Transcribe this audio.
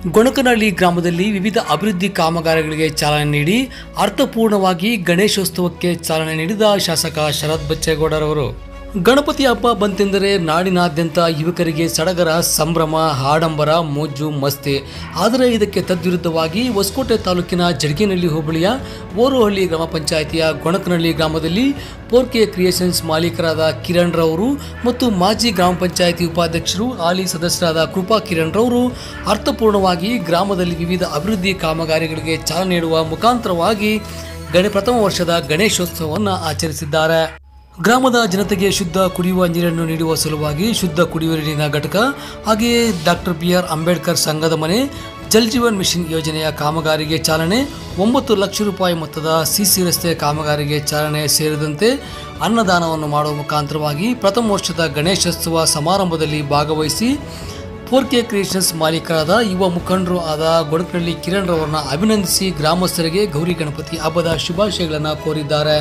ಗೊಣಕನಹಳ್ಳಿ ಗ್ರಾಮದಲ್ಲಿ ವಿವಿಧ ಅಭಿವೃದ್ಧಿ ಕಾಮಗಾರಿಗಳಿಗೆ ಚಾಲನೆ ನೀಡಿ ಅರ್ಥಪೂರ್ಣವಾಗಿ ಗಣೇಶೋತ್ಸವಕ್ಕೆ ಚಾಲನೆ ನೀಡಿದ ಶಾಸಕ ಶರತ್ ಬಚ್ಚೇಗೌಡರವರು ಗಣಪತಿ ಹಬ್ಬ ಬಂತೆಂದರೆ ನಾಡಿನಾದ್ಯಂತ ಯುವಕರಿಗೆ ಸಡಗರ, ಸಂಭ್ರಮ, ಆಡಂಬರ, ಮೋಜು ಮಸ್ತಿ. ಆದರೆ ಇದಕ್ಕೆ ತದ್ವಿರುದ್ಧವಾಗಿ ಹೊಸಕೋಟೆ ತಾಲೂಕಿನ ಜಡಗೇನಹಳ್ಳಿ ಹೋಬಳಿಯ ಓರುಹಳ್ಳಿ ಗ್ರಾಮ ಪಂಚಾಯಿತಿಯ ಗೊಣಕನಹಳ್ಳಿ ಗ್ರಾಮದಲ್ಲಿ 4K ಕ್ರಿಯೇಷನ್ಸ್ ಮಾಲೀಕರಾದ ಕಿರಣ್ ರವರು ಮತ್ತು ಮಾಜಿ ಗ್ರಾಮ ಪಂಚಾಯಿತಿ ಉಪಾಧ್ಯಕ್ಷರು ಹಾಲಿ ಸದಸ್ಯರಾದ ಕೃಪಾ ಕಿರಣ್ ರವರು ಅರ್ಥಪೂರ್ಣವಾಗಿ ಗ್ರಾಮದಲ್ಲಿ ವಿವಿಧ ಅಭಿವೃದ್ಧಿ ಕಾಮಗಾರಿಗಳಿಗೆ ಚಾಲನೆ ನೀಡುವ ಮುಖಾಂತರವಾಗಿ ಪ್ರಥಮ ವರ್ಷದ ಗಣೇಶೋತ್ಸವವನ್ನು ಆಚರಿಸಿದ್ದಾರೆ. ಗ್ರಾಮದ ಜನತೆಗೆ ಶುದ್ಧ ಕುಡಿಯುವ ನೀರನ್ನು ನೀಡುವ ಸಲುವಾಗಿ ಶುದ್ಧ ಕುಡಿಯುವ ನೀರಿನ ಘಟಕ, ಹಾಗೆಯೇ ಡಾಕ್ಟರ್ BR ಅಂಬೇಡ್ಕರ್ ಸಂಘದ ಮನೆ, ಜಲ್ ಜೀವನ್ ಮಿಷನ್ ಯೋಜನೆಯ ಕಾಮಗಾರಿಗೆ ಚಾಲನೆ, 9 ಲಕ್ಷ ರೂಪಾಯಿ ಮೊತ್ತದ CC ರಸ್ತೆ ಕಾಮಗಾರಿಗೆ ಚಾಲನೆ ಸೇರಿದಂತೆ ಅನ್ನದಾನವನ್ನು ಮಾಡುವ ಮುಖಾಂತರವಾಗಿ ಪ್ರಥಮ ವರ್ಷದ ಗಣೇಶೋತ್ಸವ ಸಮಾರಂಭದಲ್ಲಿ ಭಾಗವಹಿಸಿ 4K ಕ್ರಿಯೇಷನ್ಸ್ ಮಾಲೀಕರಾದ ಯುವ ಮುಖಂಡರು ಆದ ಗೊಣಕನಹಳ್ಳಿ ಕಿರಣ್ ರವರನ್ನ ಅಭಿನಂದಿಸಿ ಗ್ರಾಮಸ್ಥರಿಗೆ ಗೌರಿ ಗಣಪತಿ ಹಬ್ಬದ ಶುಭಾಶಯಗಳನ್ನು ಕೋರಿದ್ದಾರೆ.